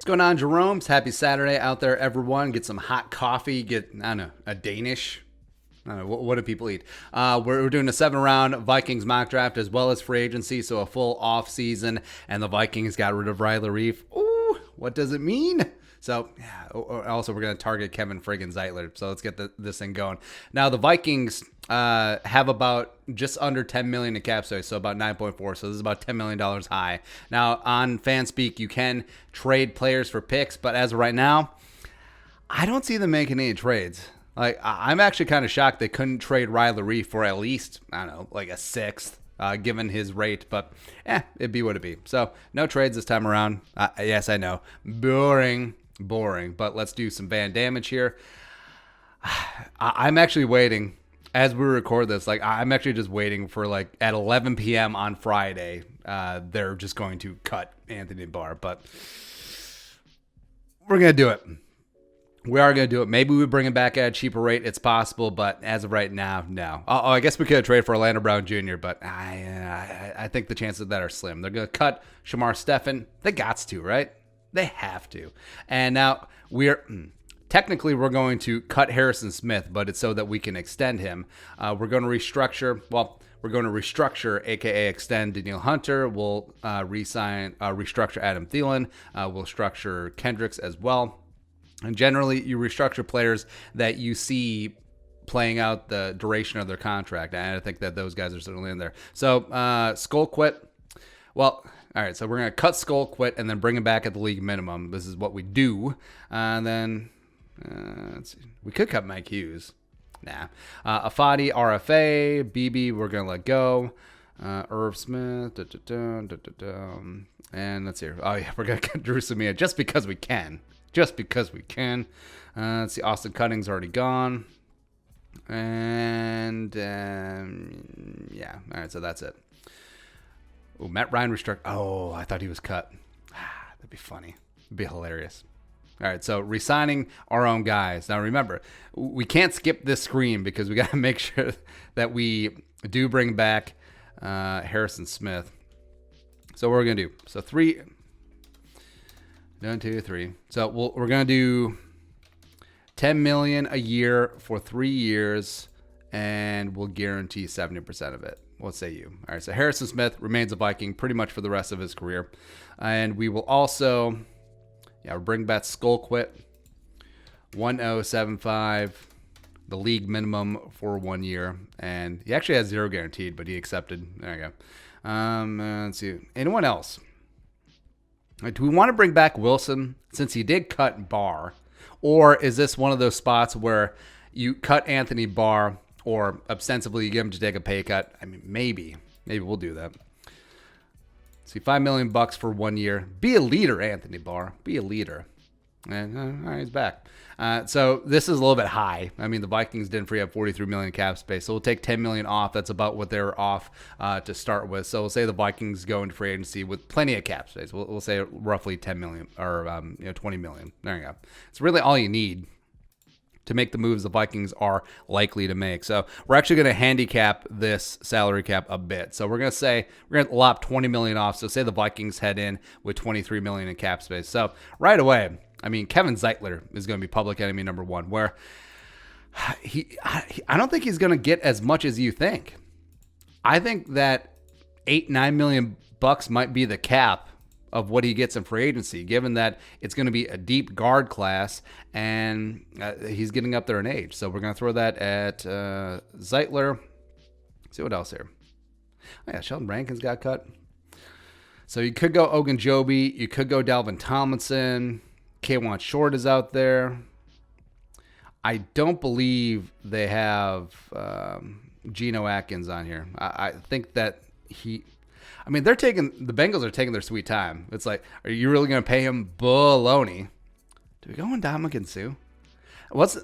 going on, Jerome's? Happy Saturday out there, everyone. Get some hot coffee. Get, I don't know, a Danish. I don't know, what do people eat? We're doing a 7-round Vikings mock draft as well as free agency, so a full off season. And the Vikings got rid of Ryler Reef. Ooh, what does it mean? So, yeah, also we're going to target Kevin friggin' Zeitler. So let's get this thing going. Now, the Vikings have about just under $10 million in cap space, so about 9.4. So this is about $10 million high. Now, on FanSpeak, you can trade players for picks, but as of right now, I don't see them making any trades. Like, I'm actually kind of shocked they couldn't trade Ryler Reef for at least, I don't know, like a sixth. Given his rate, but it'd be what it be. So no trades this time around. Yes, I know, boring, but let's do some van damage here. I'm actually waiting as we record this. Like, I'm actually just waiting for, like, at 11 p.m. on Friday, they're just going to cut Anthony Barr, but we're gonna do it. We are going to do it. Maybe we bring him back at a cheaper rate. It's possible, but as of right now, no. Oh, I guess we could trade for Orlando Brown Jr., but I think the chances of that are slim. They're going to cut Shamar Stephen. They got to, right? They have to. And now technically we're going to cut Harrison Smith, but it's so that we can extend him. We're going to restructure, aka extend Danielle Hunter. We'll restructure Adam Thielen. We'll structure Kendricks as well. And generally, you restructure players that you see playing out the duration of their contract. And I think that those guys are certainly in there. So, Skull quit. Well, all right. So we're going to cut Skull quit and then bring him back at the league minimum. This is what we do. And then let's see. We could cut Mike Hughes. Nah. Afadi, RFA, BB, we're going to let go. Irv Smith. And let's see. Oh, yeah. We're going to cut Drew Samia just because we can. Let's see, Austin Cutting's already gone. And, yeah. All right, so that's it. Oh, Matt Ryan restructured. Oh, I thought he was cut. That'd be funny. It'd be hilarious. All right, so re-signing our own guys. Now, remember, we can't skip this screen because we got to make sure that we do bring back Harrison Smith. So what we're going to do. So 1, 2, 3. So we're going to do $10 million a year for 3 years, and we'll guarantee 70% of it. What say you? All right, so Harrison Smith remains a Viking pretty much for the rest of his career. And we will also, we'll bring back Skull Quit, 1075, the league minimum for 1 year. And he actually has 0 guaranteed, but he accepted. There you go. Let's see. Anyone else? Do we want to bring back Wilson since he did cut Barr? Or is this one of those spots where you cut Anthony Barr or ostensibly you get him to take a pay cut? I mean, maybe we'll do that. See, $5 million for 1 year. Be a leader, Anthony Barr. Be a leader. And all right, he's back. So this is a little bit high. I mean, the Vikings didn't free up $43 million cap space, so we'll take $10 million off. That's about what they were off to start with. So we'll say the Vikings go into free agency with plenty of cap space. We'll say roughly $10 million or $20 million. There you go. It's really all you need to make the moves the Vikings are likely to make. So we're actually going to handicap this salary cap a bit. So we're going to say we're going to lop $20 million off. So say the Vikings head in with $23 million in cap space. So right away, I mean, Kevin Zeitler is going to be public enemy number 1, where I don't think he's going to get as much as you think. I think that $8-9 million might be the cap of what he gets in free agency, given that it's going to be a deep guard class and he's getting up there in age. So we're going to throw that at Zeitler. See what else here. Oh, yeah, Sheldon Rankins got cut. So you could go Ogunjobi. You could go Dalvin Tomlinson. K'Wan Short is out there. I don't believe they have Geno Atkins on here. I think that the Bengals are taking their sweet time. It's like, are you really going to pay him baloney? Do we go on Ndamukong Suh?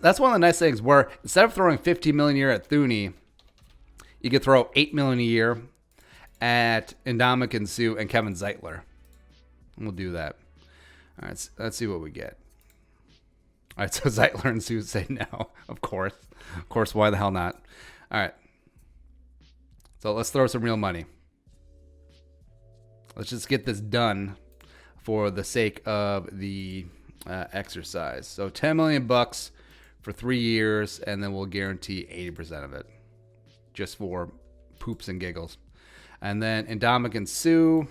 That's one of the nice things where instead of throwing $15 million a year at Thuney, you could throw $8 million a year at Ndamukong Suh and Kevin Zeitler. We'll do that. All right, let's see what we get. All right, so Zeitler and Suh say no, of course. Of course, why the hell not? All right. So let's throw some real money. Let's just get this done. for the sake of the exercise. So $10 million for 3 years, and then we'll guarantee 80% of it, just for poops and giggles. And then Ndamukong Suh,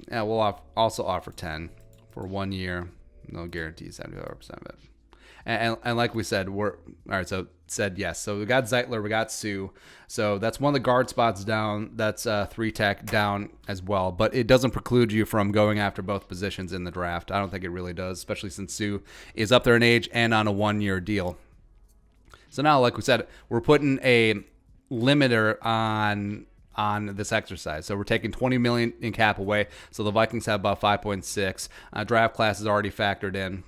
we'll also offer 10 for 1 year. No guarantee 75% of it. And like we said, we're all right. So said yes. So we got Zeitler, we got Suh. So that's one of the guard spots down. That's 3 tech down as well. But it doesn't preclude you from going after both positions in the draft. I don't think it really does, especially since Suh is up there in age and on a 1-year deal. So now, like we said, we're putting a limiter on this exercise. So we're taking $20 million in cap away. So the Vikings have about 5.6. Draft class is already factored in.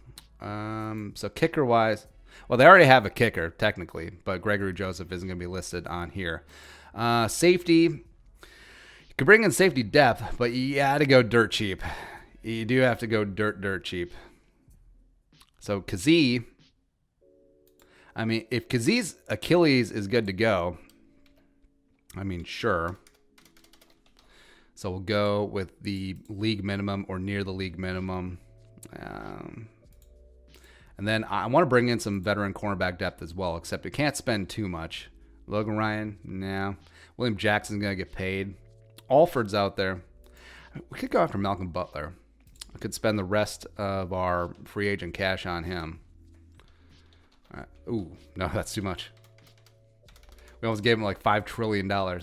So kicker wise, well, they already have a kicker technically, but Gregory Joseph isn't going to be listed on here. Safety, you could bring in safety depth, but you got to go dirt cheap. You do have to go dirt cheap. So Kazee, I mean, if Kazee's Achilles is good to go, I mean, sure. So we'll go with the league minimum or near the league minimum. And then I want to bring in some veteran cornerback depth as well, except we can't spend too much. Logan Ryan, no. William Jackson's going to get paid. Alford's out there. We could go after Malcolm Butler. I could spend the rest of our free agent cash on him. All right. Ooh, no, that's too much. We almost gave him like $5 trillion. All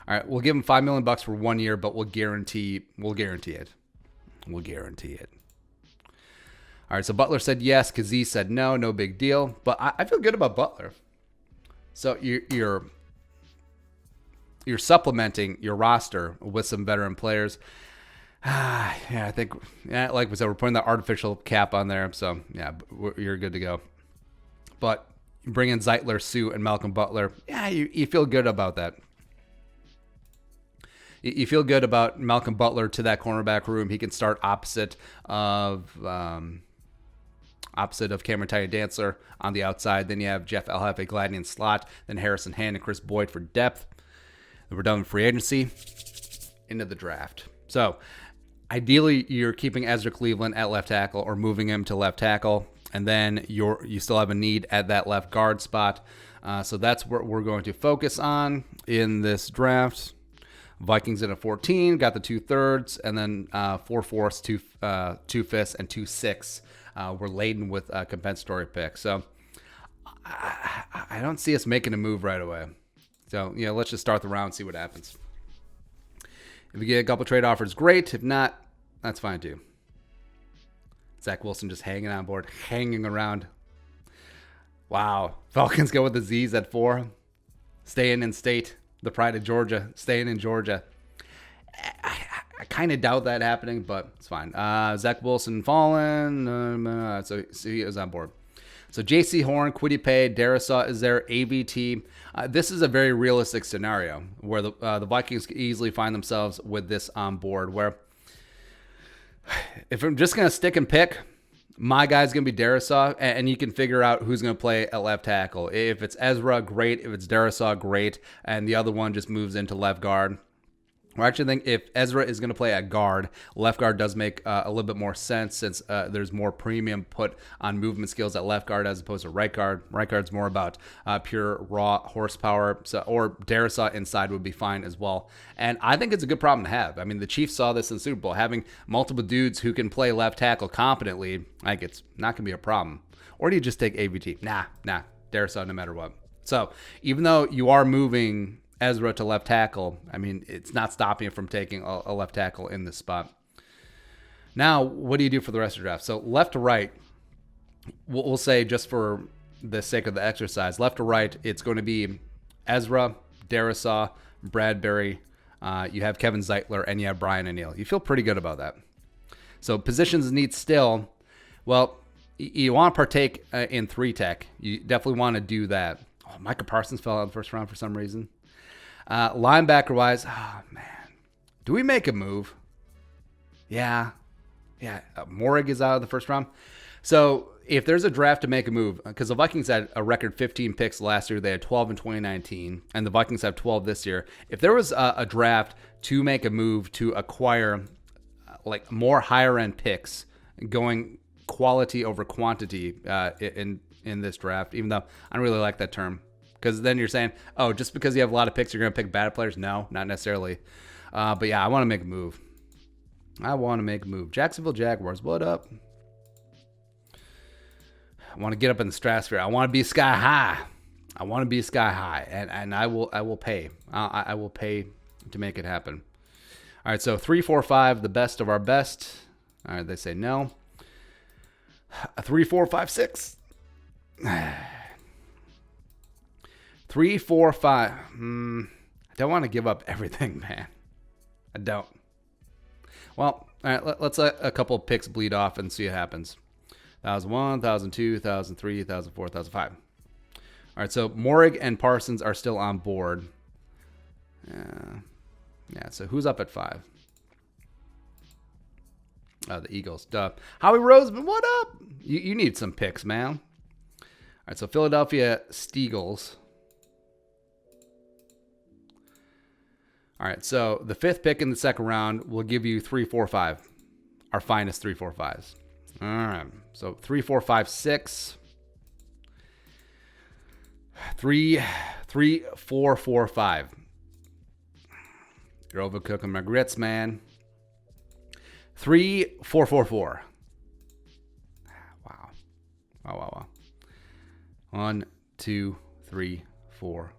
right, we'll give him $5 million for 1 year, but we'll guarantee it. We'll guarantee it. All right, so Butler said yes. Kazee said no big deal. But I feel good about Butler. So you're supplementing your roster with some veteran players. Yeah, I think, like we said, we're putting the artificial cap on there. So, yeah, you're good to go. But bring in Zeitler, Suh, and Malcolm Butler. Yeah, you feel good about that. You feel good about Malcolm Butler to that cornerback room. He can start opposite of Cameron Tiny-Dantzler on the outside. Then you have Jeff Elhafe gliding in slot. Then Harrison Hand and Chris Boyd for depth. Then we're done with free agency. Into the draft. So ideally, you're keeping Ezra Cleveland at left tackle or moving him to left tackle. And then you still have a need at that left guard spot. So that's what we're going to focus on in this draft. Vikings in a 14, got the 2/3, and then 4/4, 2/5, and 2/6 were laden with compensatory picks. So I don't see us making a move right away. So, let's just start the round and see what happens. If we get a couple trade offers, great. If not, that's fine too. Zach Wilson just hanging on board, hanging around. Wow. Falcons go with the Z's at 4. Staying in state. The pride of Georgia, staying in Georgia. I kind of doubt that happening, but it's fine. Zach Wilson fallen, so he is on board. So J.C. Horn, Kwity Paye, Darisaw is there, AVT. This is a very realistic scenario where the Vikings could easily find themselves with this on board, where if I'm just going to stick and pick, my guy's going to be Darisaw, and you can figure out who's going to play at left tackle. If it's Ezra, great. If it's Darisaw, great. And the other one just moves into left guard. I actually think if Ezra is going to play at guard, left guard does make a little bit more sense since there's more premium put on movement skills at left guard as opposed to right guard. Right guard's more about pure raw horsepower, or Darisaw inside would be fine as well. And I think it's a good problem to have. I mean, the Chiefs saw this in the Super Bowl. Having multiple dudes who can play left tackle competently, I think it's not going to be a problem. Or do you just take AVT? Nah, Darisaw no matter what. So even though you are moving Ezra to left tackle, I mean, it's not stopping you from taking a left tackle in this spot. Now, what do you do for the rest of the draft? So left to right, we'll say just for the sake of the exercise, left to right, it's going to be Ezra, Darisaw, Bradbury. You have Kevin Zeitler, and you have Brian O'Neill. You feel pretty good about that. So positions need still, well, you want to partake in 3 tech. You definitely want to do that. Oh, Micah Parsons fell out in the first round for some reason. Linebacker-wise, oh, man. Do we make a move? Yeah. Morig is out of the first round. So if there's a draft to make a move, because the Vikings had a record 15 picks last year, they had 12 in 2019, and the Vikings have 12 this year. If there was a draft to make a move to acquire like more higher end picks, going quality over quantity in this draft, even though I don't really like that term, because then you're saying, oh, just because you have a lot of picks, you're going to pick bad players. No, not necessarily. But yeah, I want to make a move. Jacksonville Jaguars, what up? I want to get up in the stratosphere. I want to be sky high. And I will pay. I will pay to make it happen. All right, so 3, 4, 5, the best of our best. All right, they say no. 3, 4, 5, 6. 3, 4, 5. I don't want to give up everything, man. I don't. Well, all right, let's let a couple picks bleed off and see what happens. 1001, 1002, 1003, 1004, 1005. All right, so Morig and Parsons are still on board. Yeah, so who's up at 5? Oh, the Eagles. Duh. Howie Roseman, what up? You need some picks, man. All right, so Philadelphia Steagles. All right, so the 5th pick in the second round will give you 3, 4, 5. Our finest 3, 4, 5s. All right, so 3, 4, 5, 6. 3, 4, 4, 5. You're overcooking my grits, man. 3, 4, 4, 4. Wow. 1, 2, 3, 4.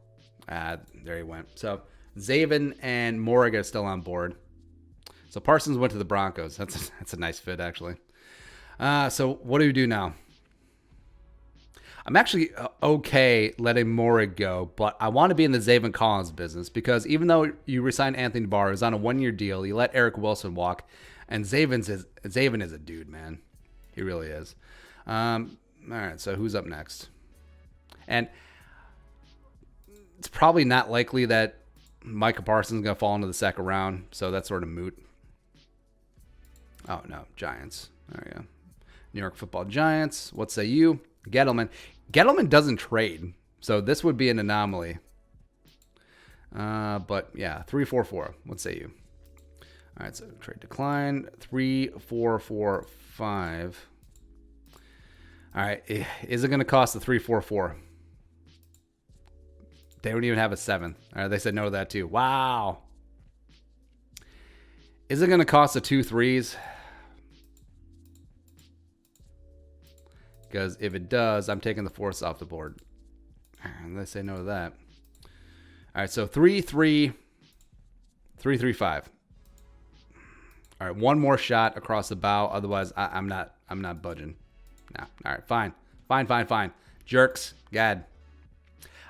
There he went. So Zaven and Morig are still on board. So Parsons went to the Broncos. That's a nice fit, actually. So what do we do now? I'm actually okay letting Morig go, but I want to be in the Zaven Collins business because even though you resign Anthony Barr, who's on a 1-year deal, you let Eric Wilson walk, and Zaven is a dude, man. He really is. All right, so who's up next? And it's probably not likely that Micah Parsons is going to fall into the second round, so that's sort of moot. Oh, no, Giants. There we go. New York Football Giants. What say you? Gettleman. Gettleman doesn't trade, so this would be an anomaly. But yeah, 3, 4, 4. What say you? All right, so trade decline. 3, 4, 4, 5. All right, is it going to cost the 3, 4, 4? They don't even have a 7th. All right, they said no to that too. Wow. Is it going to cost the 2 3s? Because if it does, I'm taking the 4ths off the board. And they say no to that. All right, so 3, 3, 3, 3, 5. All right, one more shot across the bow. Otherwise, I'm not budging. No. All right, fine. Jerks. God.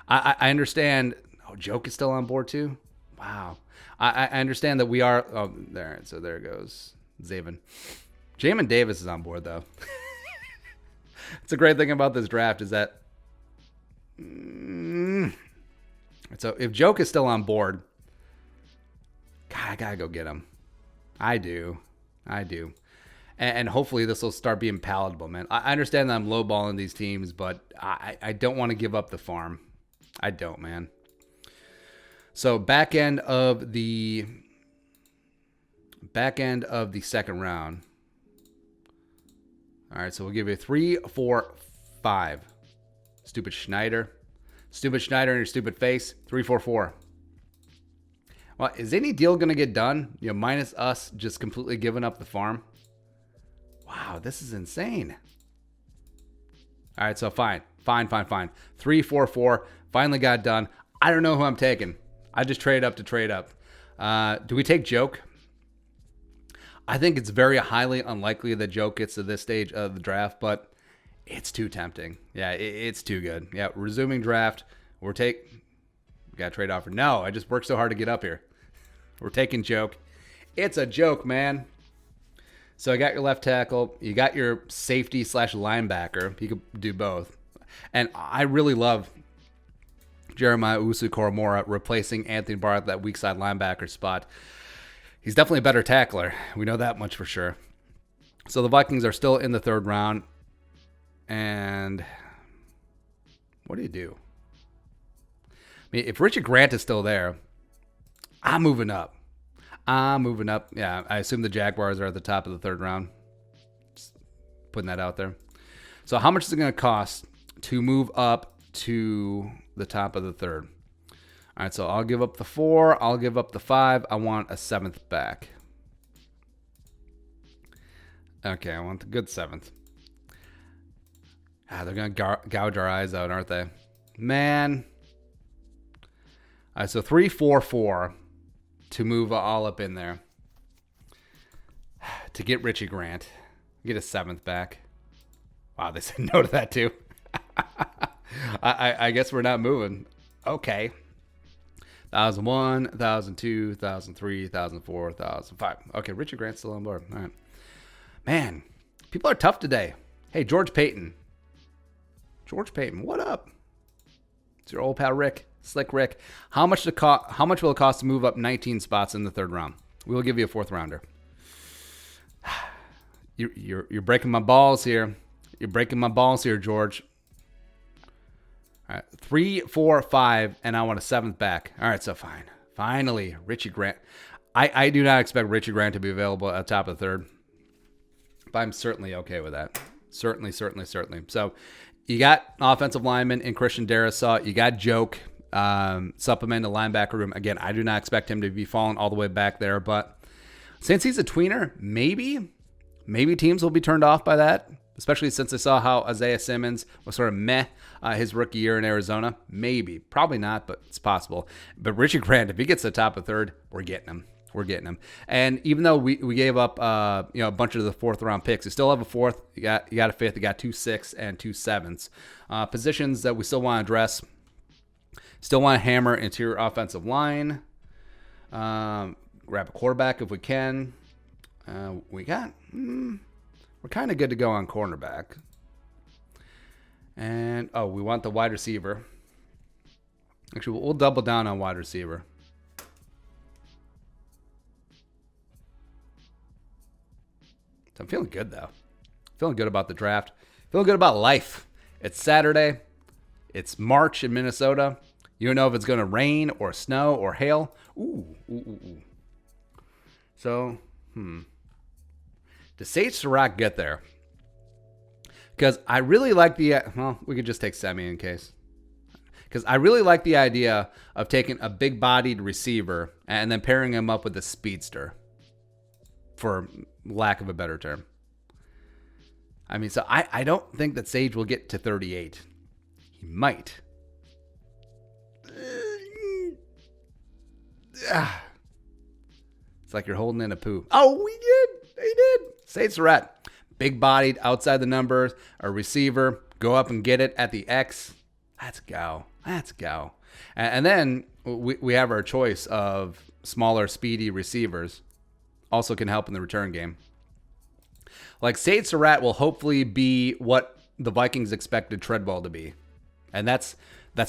I understand. Oh, Joke is still on board too? Wow. I understand that we are. Oh, there. So there goes Zaven. Jamin Davis is on board, though. It's a great thing about this draft is that. So if Joke is still on board, God, I got to go get him. I do. And hopefully this will start being palatable, man. I understand that I'm lowballing these teams, but I don't want to give up the farm. I don't, man. So back end of the second round. All right, so we'll give you 3, 4, 5. Stupid Schneider in your stupid face. 3, 4, 4. Well, is any deal going to get done? Minus us just completely giving up the farm. Wow, this is insane. All right, so fine. 3, 4, 4. Finally got done. I don't know who I'm taking. I just trade up to trade up. Do we take Joke? I think it's very highly unlikely that Joke gets to this stage of the draft, but it's too tempting. Yeah, it's too good. Yeah, resuming draft. We got a trade offer. No, I just worked so hard to get up here. We're taking Joke. It's a joke, man. So I got your left tackle. You got your safety / linebacker. You could do both. And I really love Jeremiah Usu-Koromora replacing Anthony Barr at that weak side linebacker spot. He's definitely a better tackler. We know that much for sure. So the Vikings are still in the third round. And what do you do? I mean, if Richard Grant is still there, I'm moving up. Yeah, I assume the Jaguars are at the top of the third round. Just putting that out there. So how much is it going to cost to move up to the top of the third? All right, so I'll give up the 4. I'll give up the 5. I want a 7th back. Okay, I want the good 7th. They're going to gouge our eyes out, aren't they? Man. All right, so 3, 4, 4 to move all up in there. To get Richie Grant. Get a 7th back. Wow, they said no to that too. I guess we're not moving. Okay. 1,001, 1,002, 1,003, 1,004, 1,005. Okay, Richie Grant's still on board. All right. Man, people are tough today. Hey, George Payton. George Payton, what up? It's your old pal Rick, Slick Rick. How much will it cost to move up 19 spots in the third round? We will give you a 4th rounder. You're breaking my balls here. You're breaking my balls here, George. All right, 3, 4, 5, and I want a 7th back. All right, so fine. Finally, Richie Grant. I do not expect Richie Grant to be available at the top of the third, but I'm certainly okay with that. Certainly. So you got offensive lineman in Christian Darrisaw. You got Joke, supplement the linebacker room. Again, I do not expect him to be falling all the way back there, but since he's a tweener, maybe teams will be turned off by that, especially since I saw how Isaiah Simmons was sort of meh his rookie year in Arizona. Maybe. Probably not, but it's possible. But Richie Grant, if he gets to the top of the third, we're getting him. And even though we gave up a bunch of the 4th round picks, you still have a 4th. You got a 5th. You got 2 6s and 2 7s. Positions that we still want to address. Still want to hammer interior offensive line. Grab a quarterback if we can. We're kind of good to go on cornerback. And we want the wide receiver. Actually, we'll double down on wide receiver. So I'm feeling good, though. Feeling good about the draft. Feeling good about life. It's Saturday. It's March in Minnesota. You don't know if it's going to rain or snow or hail. Ooh. So, Does Sage Surratt get there? Because I really like we could just take Semi in case. Because I really like the idea of taking a big-bodied receiver and then pairing him up with a speedster, for lack of a better term. I mean, so I don't think that Sage will get to 38. He might. It's like you're holding in a poo. Oh, he did. Sage Surratt. Big-bodied, outside the numbers, a receiver, go up and get it at the X. Let's go. And then we have our choice of smaller, speedy receivers. Also can help in the return game. Like, Sage Surratt will hopefully be what the Vikings expected Treadwell to be. And that's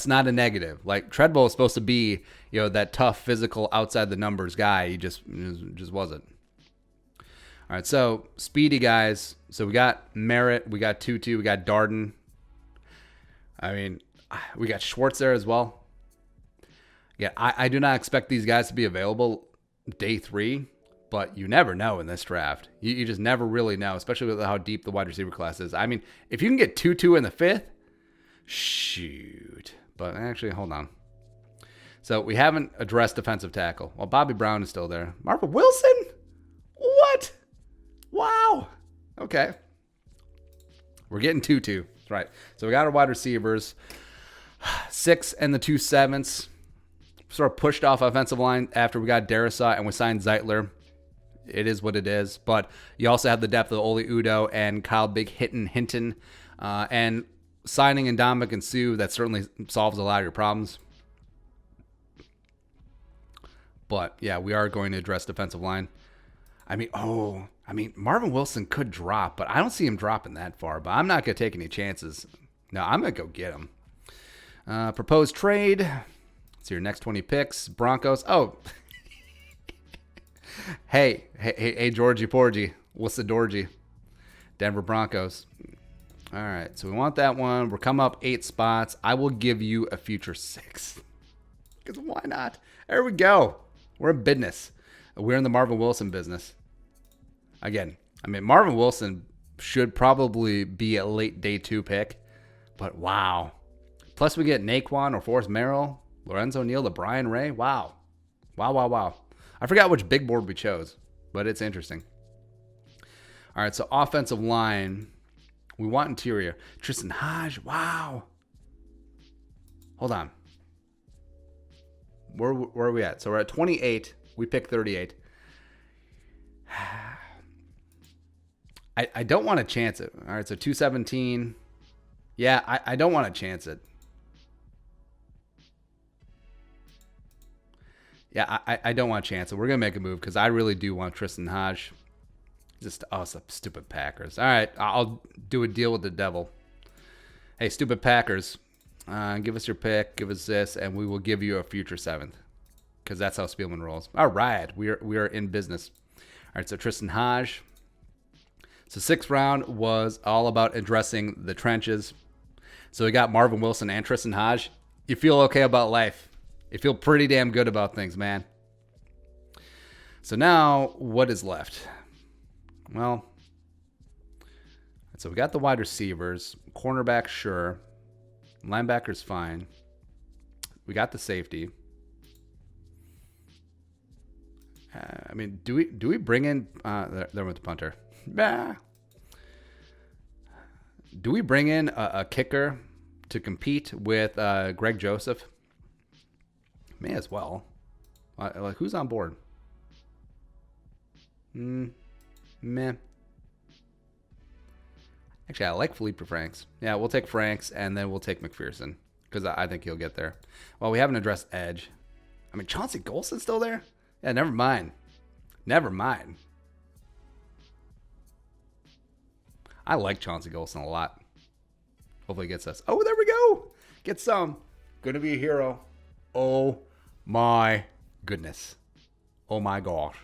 not a negative. Like, Treadwell is supposed to be, that tough, physical, outside the numbers guy. He just wasn't. All right, so speedy guys. So we got Merritt, we got Tutu, we got Darden. I mean, we got Schwartz there as well. Yeah, I do not expect these guys to be available day 3, but you never know in this draft. You just never really know, especially with how deep the wide receiver class is. I mean, if you can get Tutu in the 5th, shoot. But actually, hold on. So we haven't addressed defensive tackle. Well, Bobby Brown is still there. Marvin Wilson? What? Wow. Okay. We're getting Tutu. That's right. So we got our wide receivers. 6 and the 2 7s. Sort of pushed off offensive line after we got Darrisaw and we signed Zeitler. It is what it is. But you also have the depth of Oli Udoh and Kyle Big Hinton. And signing Ndamukong and Sue, that certainly solves a lot of your problems. But, yeah, we are going to address defensive line. I mean, Marvin Wilson could drop, but I don't see him dropping that far. But I'm not going to take any chances. No, I'm going to go get him. Proposed trade. It's your next 20 picks. Broncos. Oh. Hey, Georgie Porgy. What's the Dorgy? Denver Broncos. All right, so we want that one. We're coming up 8 spots. I will give you a future 6. Because why not? There we go. We're in business. We're in the Marvin Wilson business. Again, I mean, Marvin Wilson should probably be a late day 2 pick. But wow. Plus we get Naquan or Forrest Merrill, Lorenzo Neal, the Brian Ray. Wow. Wow. I forgot which big board we chose, but it's interesting. All right, so offensive line. We want interior. Tristan Hodge. Wow. Hold on. Where are we at? So we're at 28. We picked 38. I don't want to chance it. All right, so 217. Yeah, I don't want to chance it. Yeah, I don't want to chance it. We're going to make a move because I really do want Tristan Hodge. Just, some stupid Packers. All right, I'll do a deal with the devil. Hey, stupid Packers, give us your pick, give us this, and we will give you a future 7th because that's how Spielman rolls. All right, we are in business. All right, so Tristan Hodge. So 6th round was all about addressing the trenches. So we got Marvin Wilson and Tristan Hodge. You feel okay about life. You feel pretty damn good about things, man. So now, what is left? Well, so we got the wide receivers. Cornerback, sure. Linebacker's fine. We got the safety. I mean, do we bring in... there with the punter. Bah. Do we bring in a kicker to compete with Greg Joseph? May as well. Like, who's on board? Meh. Actually, I like Felipe Franks. Yeah, we'll take Franks, and then we'll take McPherson, because I think he'll get there. Well, we haven't addressed edge. I mean, Chauncey Golson's still there? Yeah, never mind. I like Chauncey Golson a lot. Hopefully he gets us. Oh, there we go. Get some. Gonna be a hero. Oh, my goodness. Oh, my gosh.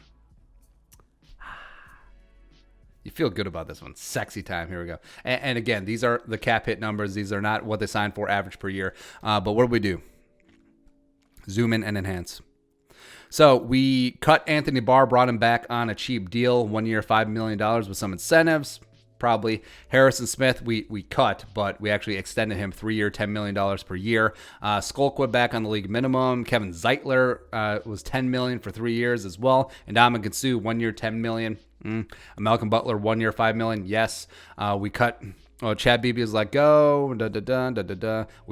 You feel good about this one. Sexy time. Here we go. And again, these are the cap hit numbers. These are not what they signed for average per year. But what do we do? Zoom in and enhance. So we cut Anthony Barr, brought him back on a cheap deal. 1 year, $5 million with some incentives. Probably. Harrison Smith, we cut, but we actually extended him 3 year, $10 million per year. Skolkwood back on the league minimum. Kevin Zeitler was $10 million for 3 years as well. And Ndamukong Suh, 1 year, $10 million. Malcolm Butler, 1 year, $5 million. Yes. We cut. Chad Beebe was like, go. We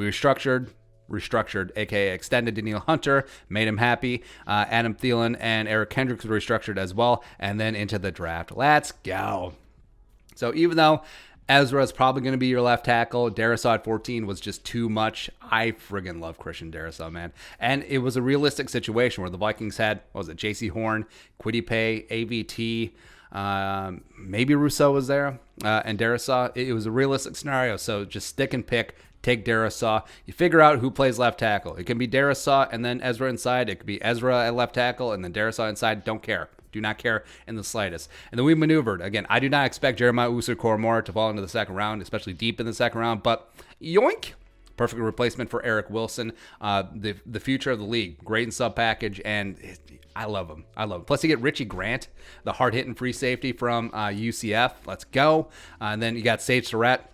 restructured, aka extended Daniil Hunter, made him happy. Adam Thielen and Eric Kendricks were restructured as well. And then into the draft. Let's go. So even though Ezra is probably going to be your left tackle, Darrisaw at 14 was just too much. I friggin' love Christian Darrisaw, man. And it was a realistic situation where the Vikings had, what was it, J.C. Horn, Kwity Paye, AVT, maybe Rousseau was there, and Darrisaw. It was a realistic scenario, so just stick and pick. Take Darrisaw. You figure out who plays left tackle. It can be Darrisaw and then Ezra inside. It could be Ezra at left tackle and then Darrisaw inside. Don't care. Do not care in the slightest. And then we maneuvered. Again, I do not expect Jeremiah Owusu-Koramoah to fall into the second round, especially deep in the second round, but yoink. Perfect replacement for Eric Wilson, the future of the league. Great in sub package, and I love him. Plus, you get Richie Grant, the hard-hitting free safety from UCF. Let's go. And then you got Sage Surratt.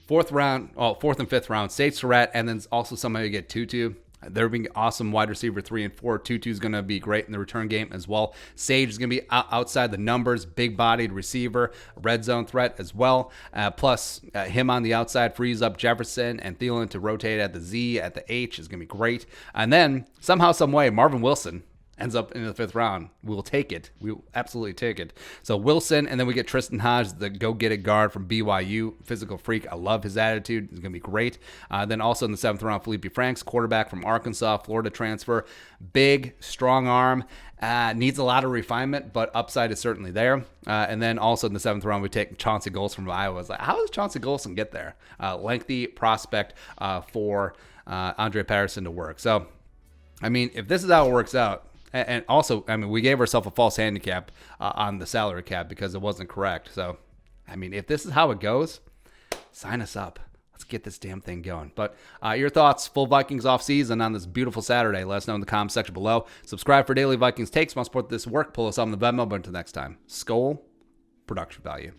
Fourth and fifth round, Sage Surratt, and then also somebody to get Tutu. They're being awesome wide receiver 3 and 4. Tutu's going to be great in the return game as well. Sage is going to be outside the numbers, big-bodied receiver, red zone threat as well. Plus, him on the outside frees up Jefferson and Thielen to rotate at the Z, at the H is going to be great. And then, somehow, some way, Marvin Wilson ends up in the fifth round. We will take it. We will absolutely take it. So Wilson, and then we get Tristan Hodge, the go-get-it guard from BYU, physical freak. I love his attitude. It's going to be great. Then also in the seventh round, Felipe Franks, quarterback from Arkansas, Florida transfer. Big, strong arm. Needs a lot of refinement, but upside is certainly there. And then also in the seventh round, we take Chauncey Golson from Iowa. It's like, how does Chauncey Golson get there? Lengthy prospect for Andre Patterson to work. So, I mean, if this is how it works out, and also, I mean, we gave ourselves a false handicap on the salary cap because it wasn't correct. So, I mean, if this is how it goes, sign us up. Let's get this damn thing going. But your thoughts, full Vikings offseason on this beautiful Saturday. Let us know in the comments section below. Subscribe for daily Vikings takes. Want to support this work, pull us up on the Venmo. But until next time, Skol, production value.